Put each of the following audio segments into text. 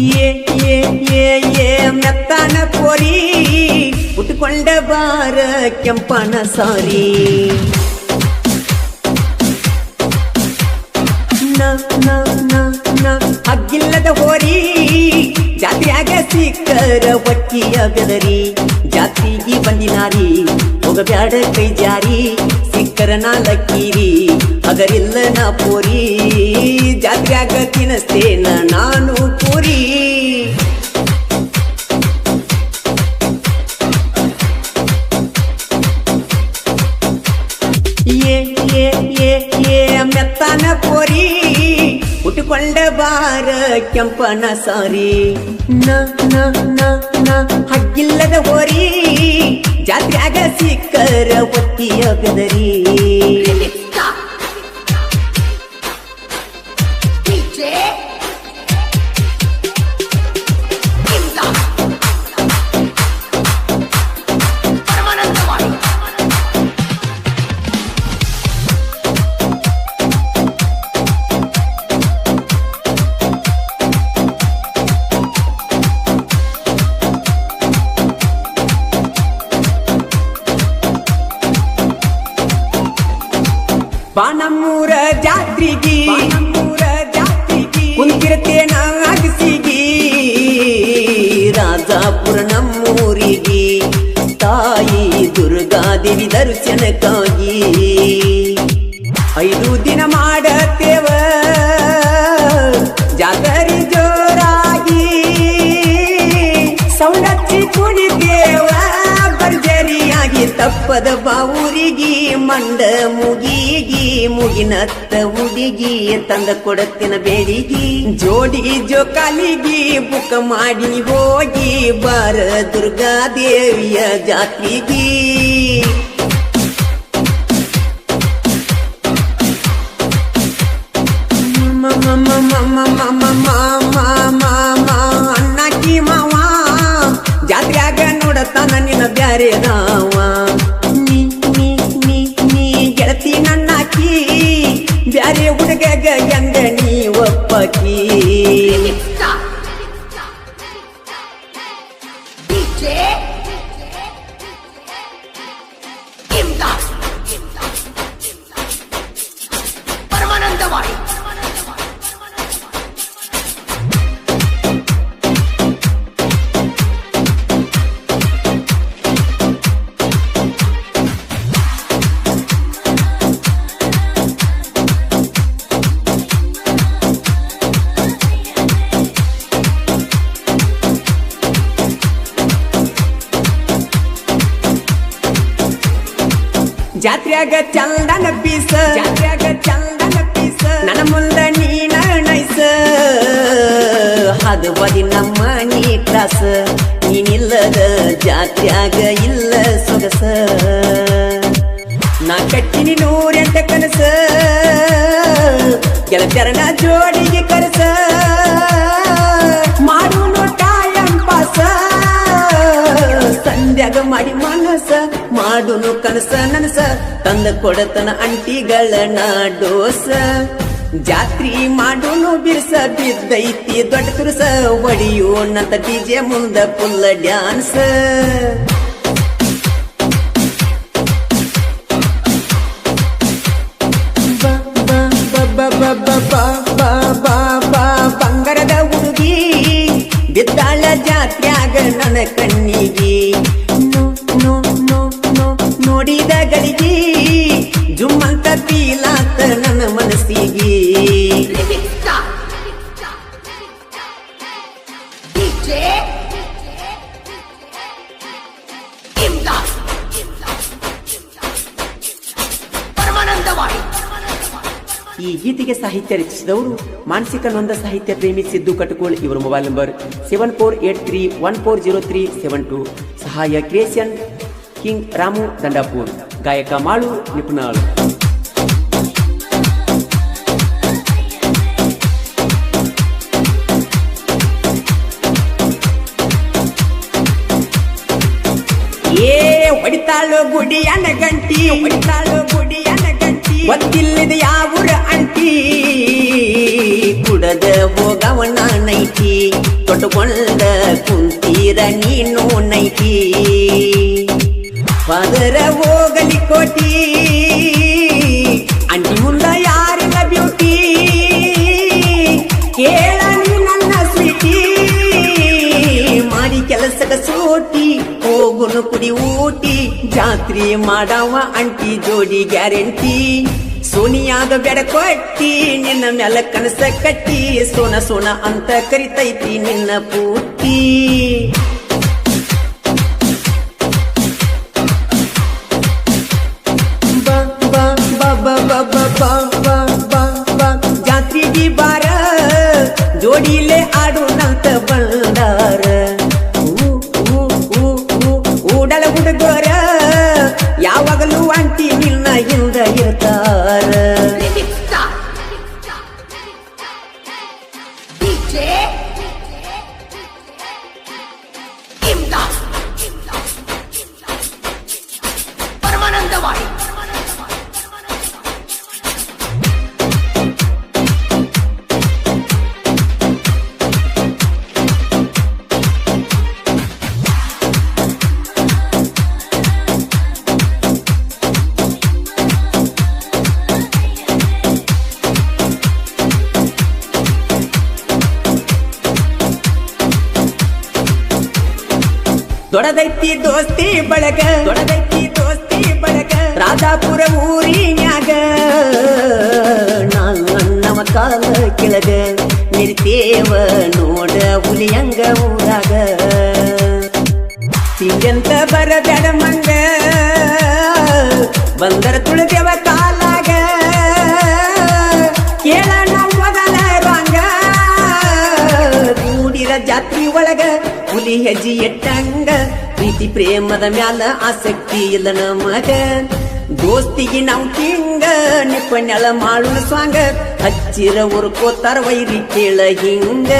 ಏ ಏ ಏ ಏ ಮೆತ್ತಾನ ಕೋರಿ ಉಟ್ಕೊಂಡ ಬಾರ ಕೆಂಪನ ಸಾರಿ ನ ನ ನ ನ ಹಗ್ಗಿಲ್ಲದ ಹೋರಿ ಜಾತ್ರೆಯಾಗ ಸಿಕ್ಕರ ಒಕ್ಕಿಯ ಬೆದರಿ ಜಾತ್ರೆಗೆ ಬಂದಿನಾರಿ ಹೋಗಬ್ಯಾಡ ಕೈ ಜಾರಿ ಸಿಕ್ಕರ ನಾಲಕ್ಕೀರಿ ಹಗರಿಲ್ಲ ನಾ ಪೋರಿ ಜಾತ್ರೆಯಾಗ ತಿನ್ನಸ್ತೇನ ನಾನು ಪೂರಿ ಏ ಏ ಏ ಏ ಮೆತ್ತಾನ ಪೋರಿ ಉಟ್ಕೊಂಡ ಬಾರ ಕೆಂಪನ ಸಾರಿ ನ ನ ನ ನ ಹಗ್ಗಿಲ್ಲದ ಹೋರಿ ಜಾತ್ರೆಯಾಗ ಸಿಕ್ಕರ ಒತ್ತಿಯ ಬೆದರಿ ಬಾನಮ್ಮೂರ ಜಾತ್ರಿಗಿ ಕುಂತಿರ್ತೇನ ಅಗಸಿಗಿ ರಾಜಾಪುರ ನಮ್ಮೂರಿಗಿ ತಾಯಿ ದುರ್ಗಾದೇವಿ ದರ್ಶನಕ್ಕಾಗಿ 5 ದಿನ ಮಾಡತೇವ ಜಾಗರಿ ಜೋರಾಗಿ ಸೌಂಡಚ್ಚಿ ಕುಣಿತೇವ ಭರ್ಜರಿಯಾಗಿ ತಪ್ಪದ ಬಾವೂರಿಗಿ ಮಂಡ ಮುಗಿಗಿ ಮುಗಿನತ್ತ ಹುಡುಗಿ ತಂದ ಕೊಡತ್ತಿನ ಬೇಡಿಗಿ ಜೋಡಿ ಜೋಕಾಲಿಗಿ ಬುಕ್ಕ ಮಾಡಿ ಹೋಗಿ ಬಾರ ದುರ್ಗಾದೇವಿಯ ಜಾತ್ರೆಗಿ ಅಣ್ಣಕ್ಕಿ ಮಾವ ಜಾತ್ರೆಯಾಗ ನೋಡತಾನ ನಿನ್ನ ಬ್ಯಾರೆ ನಾವ ನೀ ನೀ ನೀ ನೀ ಗೆಳತಿ ನನ್ನಾಕಿ ಬ್ಯಾರೆ ಹುಡುಗಗ ಗಂಡ ನೀ ಒಪ್ಪಕಿ ಜಾತ್ರೆಯಾಗ ಚಂದನ ಪೀಸ ನನ್ನ ಮುಂದ ನೀನ ನೈಸ ಹದ ಬದಿ ನಮ್ಮ ನೀ ಕ್ಲಾಸ ನೀನಿಲ್ಲದ ಜಾತ್ರೆಯಾಗ ಇಲ್ಲ ಸೊಗಸ ನಾ ಕಟ್ಟಿನಿ 108 ಕನಸ ಗೆಳತ್ಯರನ ಜೋಡಿಗೆ ಕನಸ ಮಾಡು ಟೈಮ್ ಪಾಸ ಸಂಧ್ಯಾಗ ಮಾಡಿ ಮನಸ ಮಾಡುನು ಕನಸ ನನಸ ತಂದ ಕೊಡತನ ಅಂಟಿಗಳನ ಡೋಸ ಜಾತ್ರಿ ಮಾಡುನು ಬಿರ್ಸ ಬಿದ್ದೈತಿ ದೊಡ್ಡ ತುರುಸ ಒಡಿಯೋಣಂತ ಡಿಜೆ ಮುಂದ ಫುಲ್ ಡ್ಯಾನ್ಸ್ ಬಂಗಾರದ ಹುಡುಗಿ ಬಿದ್ದಾಳ ಜಾತ್ರ್ಯಾಗ ನನ್ನ ಕಣ್ಣಿಗಿ ನೋಡಿದ ಗಳಿಗೆ ಜುಮ್ಮಂತ ಪೀಲಾತ ನನ್ನ ಮನಸ್ಸಿಗೆ ಈ ಗೀತೆಗೆ ಸಾಹಿತ್ಯ ರಚಿಸಿದವರು ಮಾನಸಿಕ ನೊಂದ ಸಾಹಿತ್ಯ ಪ್ರೇಮಿ ಸಿದ್ದು ಕಟಕೋಳ್. ಇವರ ಮೊಬೈಲ್ ನಂಬರ್ 7483140372. ಸಹಾಯ ಕ್ರಿಯೇಷನ್ ಕಿಂಗ್ ರಾಮು ದಂಡಾಪುರ್. ಗಾಯಕ ಮಾಳು ನಿಪುಣಾಳ್. ಹೊಡಿತಾಳು ಗುಡಿಯನ ಗಂಟಿ ಗೊತ್ತಿಲ್ಲದ ಯಾವೂರ ಅಂಟಿ ಕುಡದ ಹೋಗವನ ನೈಟಿ ತೊಟ್ಟುಕೊಂಡ ಕುಂತೀರ ನೀನು ನೈಟಿ ಪದರ ಹೋಗಲಿ ಕೋಟಿ ಅಂಟಿ ಮುಂದ ಯಾರಿಲ್ಲ ಬ್ಯೂಟಿ ಕೇಳ ನೀ ನನ್ನ ಸ್ವೀಟಿ ಮಾಡಿ ಕೆಲಸದ ಸೂಟಿ ಹೋಗುನು ಕುಡಿ ಊಟಿ ಜಾತ್ರೆ ಮಾಡವ ಅಂಟಿ ಜೋಡಿ ಗ್ಯಾರಂಟಿ ಸೋನಿಯಾಗ ಬೆಡ ಕೊಟ್ಟಿ ನಿನ್ನ ಮ್ಯಾಲ ಕನಸ ಕಟ್ಟಿ ಸೋನ ಸೋನ ಅಂತ ಕರಿತೈತಿ ನಿನ್ನ ಪೂಟಿ ಬಾ ಬಾ ಬಾ ಬಾ ಬಾ ಬಾ ಬಾ ಬಾ ಬಾ ಜಾತ್ರೆಗೆ ಬಾರ ಜೋಡಿಲೆ ಆಡೋಣಂತ ಬಂದಾರ ಊಡಲ ಹುಡುಗೋರ ಯಾವಾಗಲೂ ಅಂಟಿ ನಿನ್ನ ಹಿಂದ ಇರ್ತಾರ ಪರಮಾನಂದವಾಡಿ ದೊಡದೈತಿ ದೋಸ್ತಿ ಬಳಗ ರಾಧಾಪುರ ಊರಿನ್ಯಾಗ ನನ್ನವ ಕಾಲ ಕೆಳಗ ನಿರ್ತೇವ ನೋಡ ಹುಲಿಯಂಗ ಊರಾಗ ತಿಂಗಂತ ಬರಬೇಡ ಮಂಗ ಬಂದರ ತುಳಿದೇವ ಕಾಲಾಗ ಕೇಳ ಮೊದಲ ರಂಗ ಕೂಡಿರ ಜಾತ್ರಿ ಒಳಗ ಹುಲಿ ಹೆಜ್ಜಿ ಎಟ್ಟಂಗ ಪ್ರೀತಿ ಪ್ರೇಮದ ಮ್ಯಾಲ ಆಸಕ್ತಿ ಇಲ್ಲ ನಮಗ ದೋಸ್ತಿಗೆ ನಾವು ಕಿಂಗ ನಿಪ್ಪಣ್ಯಾಳ ಮಾಡೋಣ ಸ್ವಾಂಗ ಹಚ್ಚಿರ ಉರ್ಕೋತಾರ ವೈರಿ ಕೇಳ ಹಿಂಗ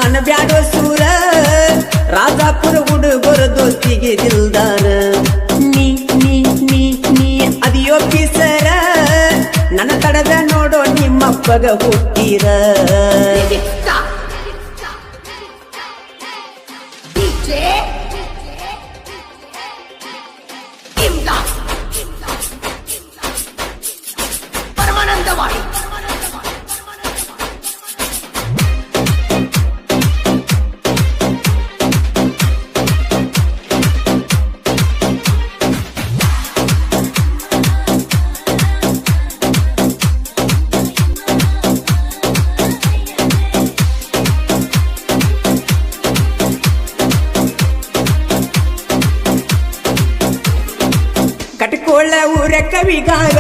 ಅನಬ್ಯಾಡೋ ಸೂರ ರಾಜಾಪುರ ಹುಡುಗರ ದೋಸ್ತಿಗೆ ದಿಲ್ದಾರ ನೀ ನೀ ನೀ ನೀ ಅದಿಯೋ ಕಿಸರ ನನ್ನ ತಡದ ನೋಡೋ ನಿಮ್ಮಪ್ಪಗ ಹುಟ್ಟಿರ ಪರಮಾನಂದವಾಡಿ ಕಟ್ಕೊಳ್ಳ ಊರ ಕವಿಗಾರ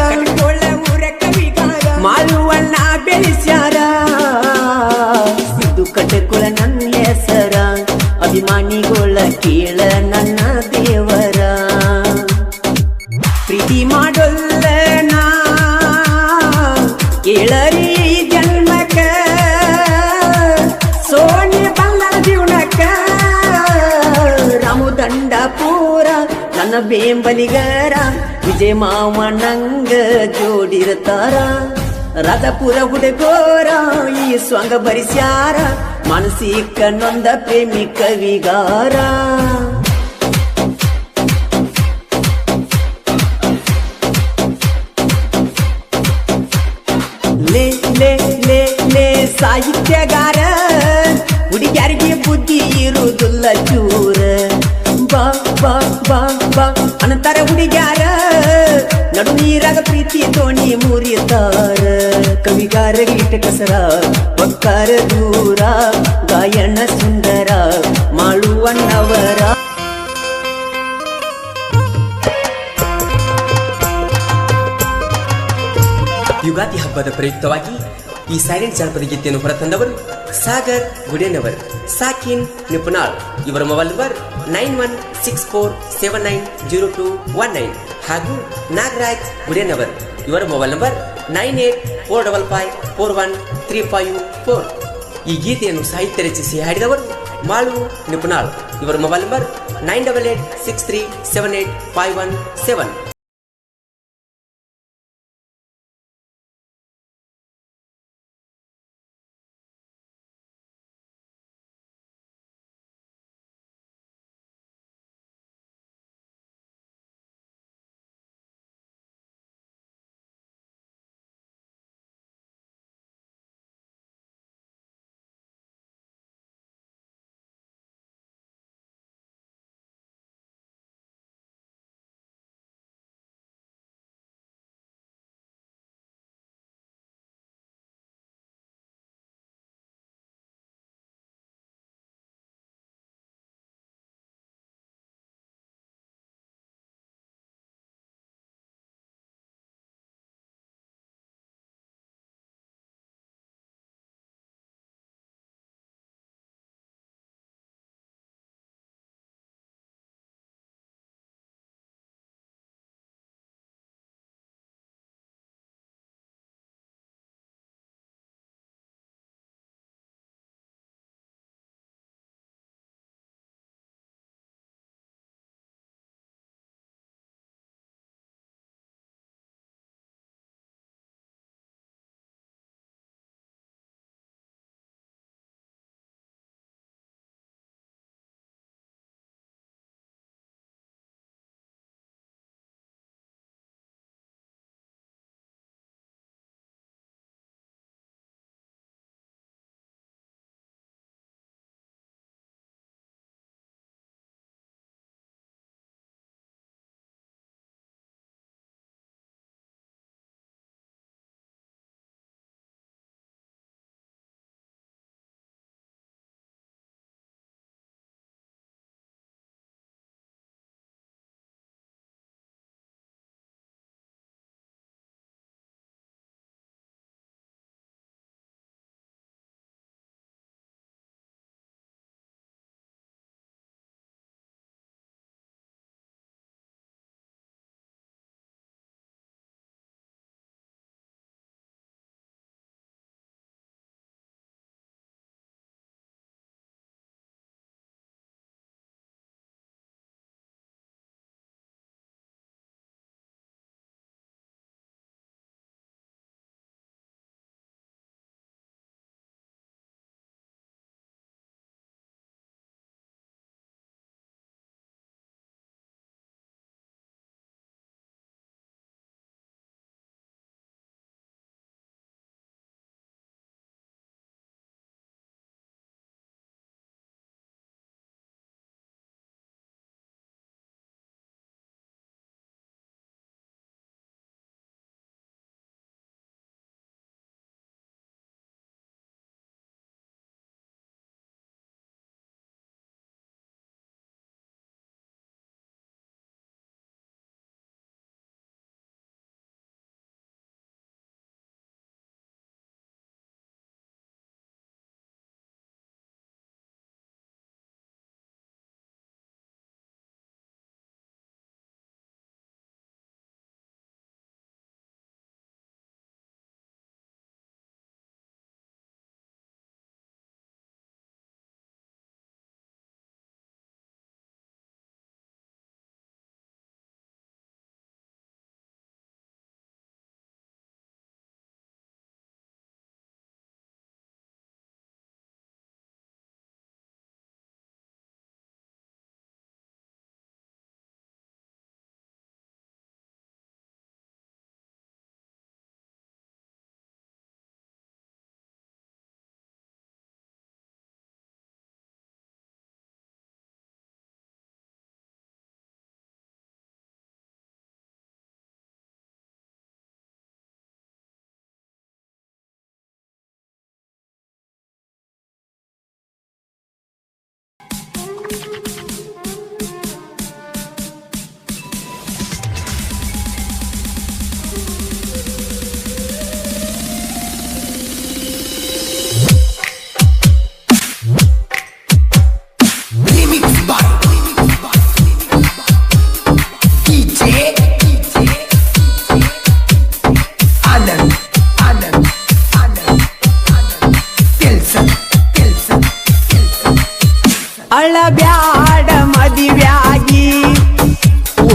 ಮಾಳುವಣ್ಣ ಬೆಳೆಸ್ಯಾರ ಸಿದ್ದು ಕಟ್ಕೊಳ್ಳ ನನ್ನ ಹೆಸರ ಅಭಿಮಾನಿಗಳ ಕೇಳ ನನ್ನ ದೇವರ ಪ್ರೀತಿ ಮಾಡೋಲ್ಲ ನಾ ಕೇಳರಿ ಜನ್ಮಕ ಸೋನಿ ಬಂದ ಜೀವನಕ್ಕ ರಾಮುದಂಡ ಪೂರ ನನ್ನ ಬೇಂಬಲಿಗರ ವಿಜಯ ಮಾವ ನಂಗ ಜೋಡಿರ್ತಾರ ರಾಜಪುರ ಹುಡುಗೋರ ಈ ಸ್ವಂಗ ಬರಿಸ್ಯಾರ ಮಾನಸಿಕ ನೊಂದ ಪ್ರೇಮಿ ಕವಿಗಾರ ಲೇ ಲೇ ಲೇ ಲೇ ಸಾಹಿತ್ಯಗಾರ ಹುಡುಗ್ಯಾರಿಗೆ ಬುದ್ಧಿ ಇರುವುದಿಲ್ಲ ಚೂರ ಬಾ ಬಾ ಬಾ ಬಾ ಅನಂತರ ಹುಡುಗ್ಯಾರ ನಡು ನೀರಾಗ ಪ್ರೀತಿ ದೋಣಿ ಮುರಿತಾರ ಕವಿಗಾರ ಗೀಟ ಕಸರ ಒಕ್ಕಾರ ದೂರ ಗಾಯನ ಸುಂದರ ಮಾಳುವಣ್ಣವರ ಯುಗಾದಿ ಹಬ್ಬದ ಪ್ರಯುಕ್ತವಾಗಿ ಈ ಸೈಲೆಂಟ್ ಜಾನಪದ ಗೀತೆಯನ್ನು ಹೊರತಂದವರು ಸಾಗರ್ ಗುಡೇನವರ್ ಸಾಕಿನ್ ನಿಪುಣಾಳ್ ಇವರ ಮೊಬೈಲ್ ನಂಬರ್ 9164790219 ಹಾಗೂ ನಾಗರಾಜ್ ಗುಡೇನವರ್ ಇವರ ಮೊಬೈಲ್ ನಂಬರ್ 9845541354. ಈ ಗೀತೆಯನ್ನು ಸಾಹಿತ್ಯ ರಚಿಸಿ ಹಾಡಿದವರು ಮಾಳು ನಿಪುಣಾಳ್. ಇವರ ಮೊಬೈಲ್ ನಂಬರ್ 9886378517.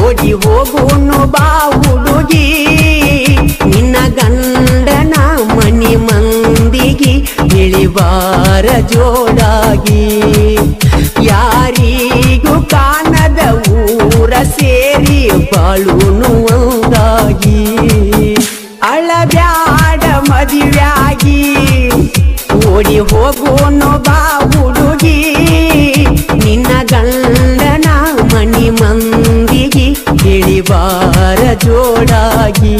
ಓಡಿ ಹೋಗುನು ಬಾ ಹುಡುಗಿ ನಿನ್ನ ಗಂಡನ ಮನಿ ಮಂದಿಗೆ ಇಳಿವಾರ ಜೋಡಾಗಿ ಯಾರಿಗೂ ಕಾಣದ ಊರ ಸೇರಿ ಬಾಳುನು ಒಂದಾಗಿ ಅಳಬ್ಯಾಡ ಮದುವೆಯಾಗಿ ಓಡಿ ಹೋಗುನು ಬಾ ಹುಡುಗಿ ನಿನ್ನ ಗಂಡನ ಮನಿ ಮಂದಿಗೆ ಇಳಿವಾರ ಜೋಡಾಗಿ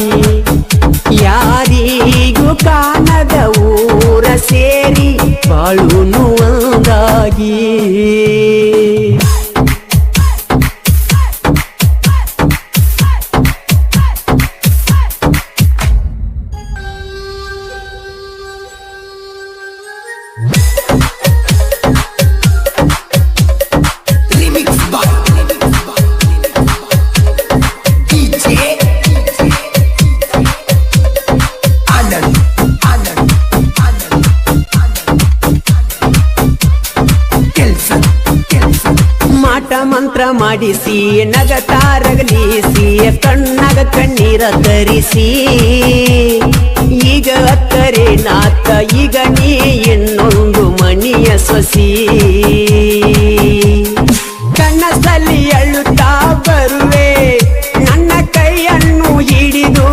ಯಾರಿಗೂ ಕಾಣದ ಊರ ಸೇರಿ ಬಾಳುನು ಒಂದಾಗಿ ಮಂತ್ರ ಮಾಡಿಸಿ ನಗತಾರಗಲಿಸಿ ಕಣ್ಣಾಗ ಕಣ್ಣೀರ ತರಿಸಿ ಈಗ ಅಕ್ಕರೆ ನಾತ ಈಗ ನೀ ಇನ್ನೊಂದು ಮಣಿಯ ಸೊಸಿ ಕನಸಲ್ಲಿ ಅಳುತ್ತಾ ಬರುವೆ ನನ್ನ ಕೈಯನ್ನು ಹಿಡಿದು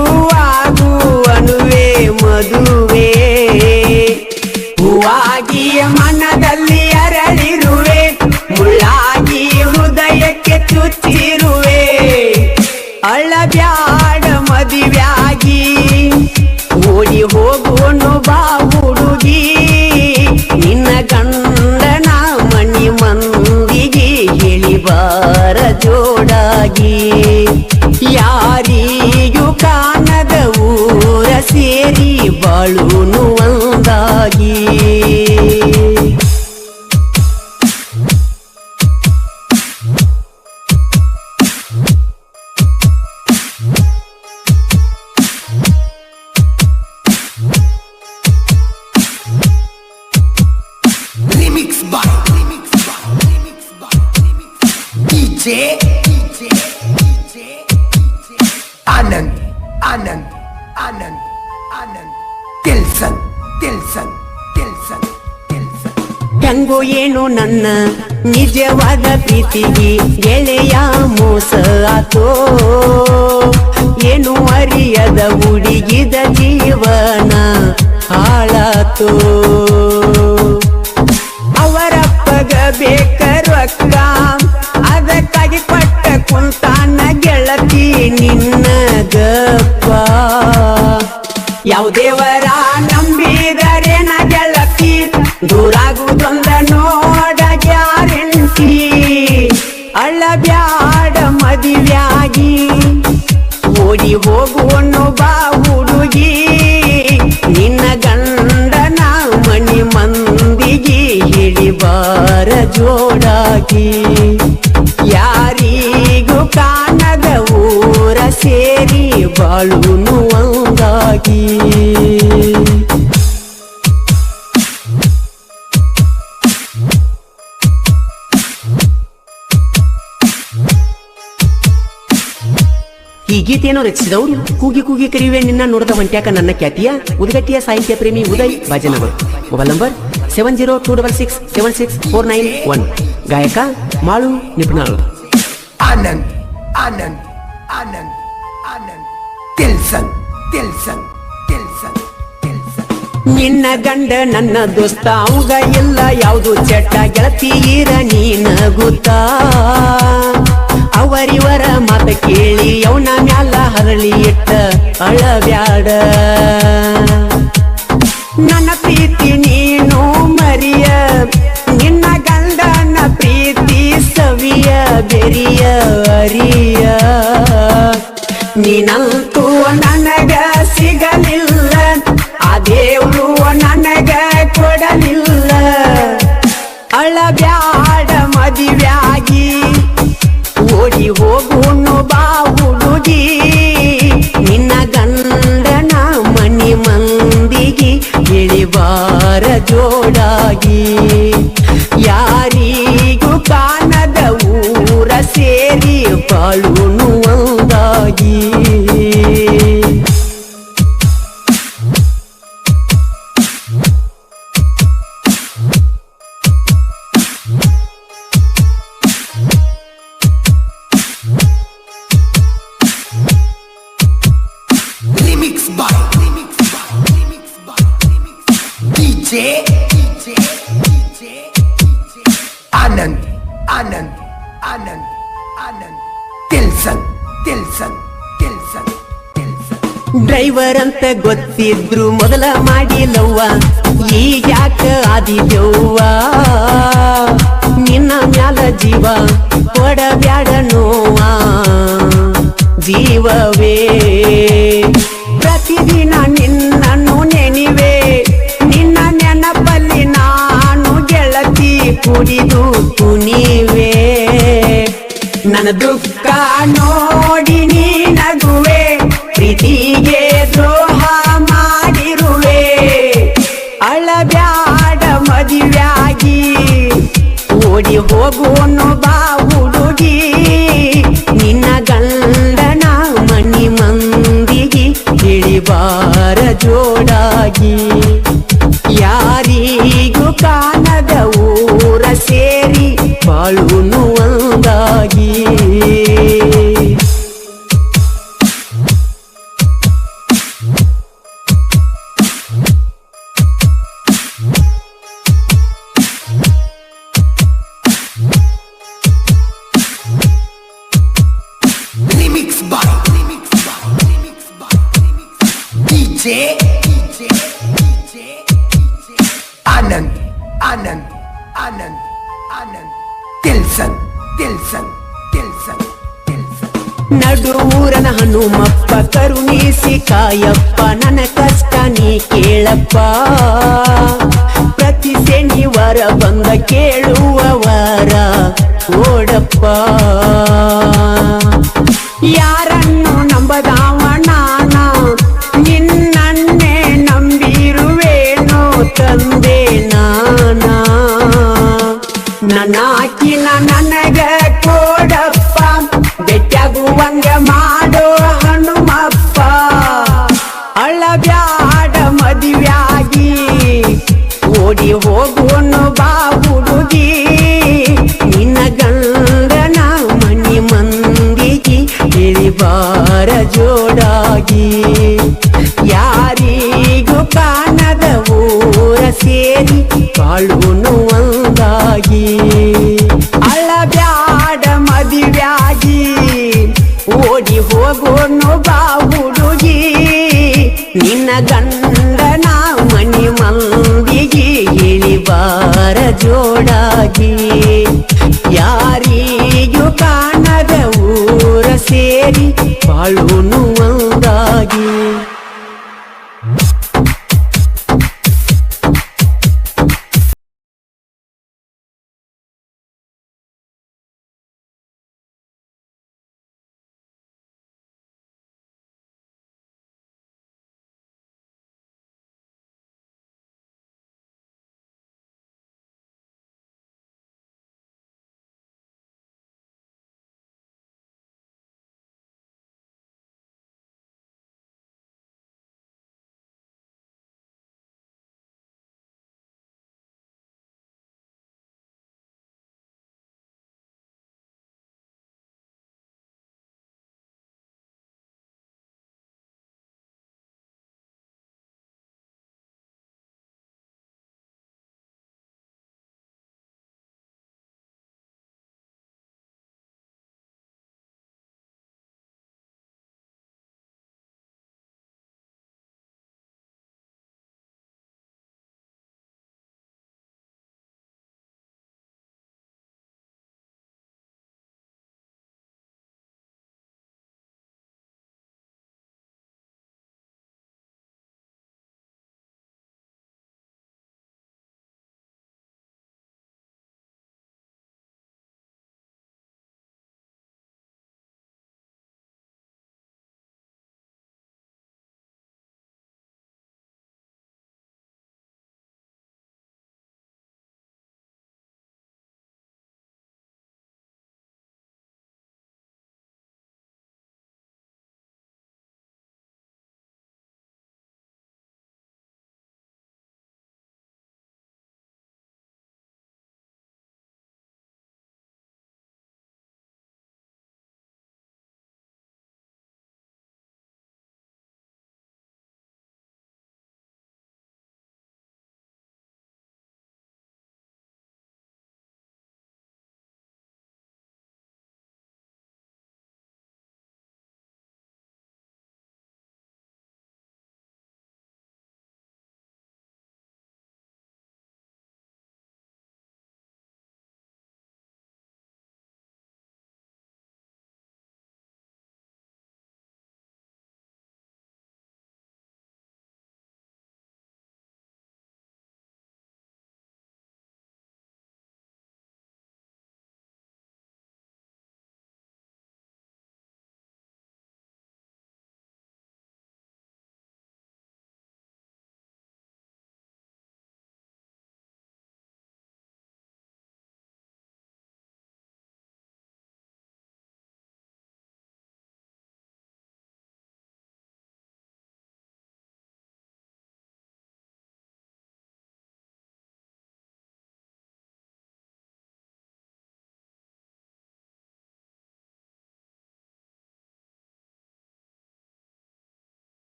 ಆಗು ಅನುವೆ ಮದುವೆ ಹೂವಾಗಿ ಮನದಲ್ಲಿ ಅರಳಿರುವೆ ಮುಳ್ಳಾಗಿ ಹೃದಯಕ್ಕೆ ಚುಚ್ಚಿರುವೆ ಅಳಬ್ಯಾಡ ಮದುವೆಯಾಗಿ ಓಡಿ ಹೋಗುವನು ಬಾ ಹುಡುಗಿ ನಿನ್ನ ಗಂಡನ ಮನಿ ಮಂದಿಗೆ ಇಳಿವಾರ ಜೋಡಾಗಿ ಯಾರಿಗೂ ಕಾಣದ ಊರ ಸೇರಿ ಬಾಳುನು ಒಂದಾಗಿ ಆನಂದ್ ಆನಂದ್ ಆನಂದ್ ಆನಂದ್ ಕೆಲ್ಸನ್ ಕೆಲ್ಸನ್ ಕೆಲ್ಸನ್ ಕೆಲ್ಸನ್ ಹೆಂಗೋ ಏನು ನನ್ನ ನಿಜವಾದ ಪ್ರೀತಿಗೆ ಗೆಳೆಯ ಮೋಸ ಆತೋ ಏನು ಅರಿಯದ ಹುಡುಗಿದ ಜೀವನ ಹಾಳಾತೋ ಅವರಪ್ಪಗ ಬೇಕ ರೊಕ್ಕ ಅದಕ್ಕಾಗಿ ಪಟ್ಟ ಕುಂತಾನ ಗೆಳತಿ ನಿನ್ನ ಗಪ್ಪ ಯಾವ ದೇವರ ನಂಬಿದರೆ ನ ಗೆಳತಿ ದೂರಾಗುವುದೊಂದ ನೋಡ ಗ್ಯಾರಂಟಿ ಅಳಬ್ಯಾಡ ಮದುವೆಯಾಗಿ ಓಡಿ ಹೋಗುವನು ಬಾ ಹುಡುಗಿ ನಿನ್ನ ಗಂಡನ ಮನಿ ಮಂದಿಗೆ ಇಳಿವಾರ ಜೋಡಾಗಿ ಯಾರಿಗೂ ಕಾಣದ ಊರ ಸೇರಿ ಬಾಳುನು ಒಂದಾಗಿ ಈ ಗೀತೆಯನ್ನು ರಚಿಸಿದವರು ಕೂಗಿ ಕೂಗಿ ಕರಿಯುವೆ ನಿನ್ನ ನೋಡಿದ ಹೊಂಟ್ಯಾಕ ನನ್ನ ಖ್ಯಾತಿಯ ಉದ್ಗಟ್ಟಿಯ ಸಾಹಿತ್ಯ ಪ್ರೇಮಿ ಉದಯ್ ಬಾಜನಗರ್ ಮೊಬೈಲ್ ನಂಬರ್ 7026676491 ಗಾಯಕ ಮಾಳು ನಿಪುಣಾಳು ಆನಂದ್ ಆನಂದ್ ಆನಂದ್ ಆನಂದ್ ಕೆಲ್ಸನ್ ಕೆಲ್ಸನ್ ಕೆಲ್ಸನ್ ಕೆಲ್ಸನ್ ನಿನ್ನ ಗಂಡ ನನ್ನ ದೋಸ್ತ ಅವಂಗ ಇಲ್ಲ ಯಾವುದು ಚಟ್ಟ ಗೆಳತೀರ ನೀನ ಗೊತ್ತಾ ಅವರಿವರ ಮಾತ ಕೇಳಿ ಅವನ ಮ್ಯಾಲ ಹರಳಿ ಇಟ್ಟ ಅಳಬ್ಯಾಡ ನನ್ನ ಪ್ರೀತಿ ನೀನು ಮರಿಯ ನಿನ್ನ ಗಂಡನ ಪ್ರೀತಿ ಸವಿಯ ಬೆರಿಯ ಅರಿಯ ನೀನಂತೂ ನನಗ ಸಿಗಲಿಲ್ಲ ಆ ದೇವ್ರು ನನಗ ಕೊಡಲಿಲ್ಲ ಅಳಬ್ಯಾಡ ಮದುವೆಯಾಗಿ ಓಡಿ ಹೋಗುನು ಬಾ ಹುಡುಗಿ ನಿನ್ನ ಗಂಡನ ಮನಿ ಮಂದಿಗೆ ಇಳಿವಾರ ಜೋಡಾಗಿ ಯಾರಿಗೂ ಕಾಣದ ಊರ ಸೇರಿ ಬಾಳುನು Anand, Anand, Anand, Anand. Tilson, Tilson, Tilson, Tilson. Driver ಅಂತ ಗೊತ್ತಿದ್ರು ಮೊದಲ ಮಾಡಿಲವ್ವ ಈಗ್ಯಾಕ ಆದಿದೆವ್ವ ನಿನ್ನ ಮ್ಯಾಲ ಜೀವ ಕೊಡಬ್ಯಾಡ ನೋವ ಜೀವವೇ ಪ್ರತಿದಿನ ನಿನ್ನನ್ನು ನೆನಿವೆ ನಿನ್ನ ನೆನಪಲ್ಲಿ ನಾನು ಗೆಳತಿ ಕುಡಿದು ಕುಣಿವೆ ನನ್ನ ದುಃಖ ನೋಡಿ ನೀ ನಗುವೆ ಪ್ರೀತಿಗೆ ದ್ರೋಹ ಮಾಡಿರುವೆ ಅಳಬ್ಯಾಡ ಮದುವೆಯಾಗಿ ಓಡಿ ಹೋಗೋನು ಬಾ ಹುಡುಗಿ ನಿನ್ನ ಗಂಡನ ಮನಿ ಮಂದಿಗೆ ಇಳಿಬಾರ ಜೋಡಾಗಿ ಯಾರಿಗೂ ಕಾಣದ ಊರ ಸೇರಿ ಬಾಳುನು ಒಂದಾಗಿ Remix by DJ Anand, Anand, Anand, Anand. Tilson, Tilson, Tilson, Tilson. ನಡುವೂರನ Hanumappa ಕರುಣಿಸಿ ಕಾಯಪ್ಪ ನನ್ನ ಕಷ್ಟ ನೀ ಕೇಳಪ್ಪ ಪ್ರತಿ ಶನಿವಾರ ಬಂದ ಕೇಳುವವರ ಓಡಪ್ಪ ಯಾರನ್ನು ನಂಬದಾವ ನಾನ ನಿನ್ನನ್ನೇ ನಂಬಿರುವೇನೋ ತಂದೆ ನಾನ ನನ್ನಾಕಿನ ನನಗ ಕೊಡಪ್ಪ ಬೆಟ್ಟಾಗುವಂಗ ಮಾಡೋ ಹನುಮಪ್ಪ ಅಳಬ್ಯಾಡ ಮದುವೆಯಾಗಿ ಓಡಿ ಹೋಗೋನು ಬಾ ಹುಡುಗಿ ನಿನ್ನ ಗಂಡನ ಮನಿ ಮಂದಿಗೆ ಇಳಿಬಾರ ಜೋಡಾಗಿ ಯಾರಿಗೂ ಕಾಣದ ಊರ ಸೇರಿ ಬಾಳುನು ಒಂದಾಗಿ ಅಳಬ್ಯಾಡ ಮದುವೆಯಾಗಿ ಓಡಿ ಹೋಗೋನು ಬಾ ಹುಡುಗಿ ನಿನ್ನ ಗಂಡನ ಮನಿ ಮಂದಿಗೆ ಇಳಿಬಾರ ಜೋಡಾಗಿ ಯಾರಿಗೂ ಕಾಣದ ಊರ ಸೇರಿ ಬಾಳುನು ಒಂದಾಗಿ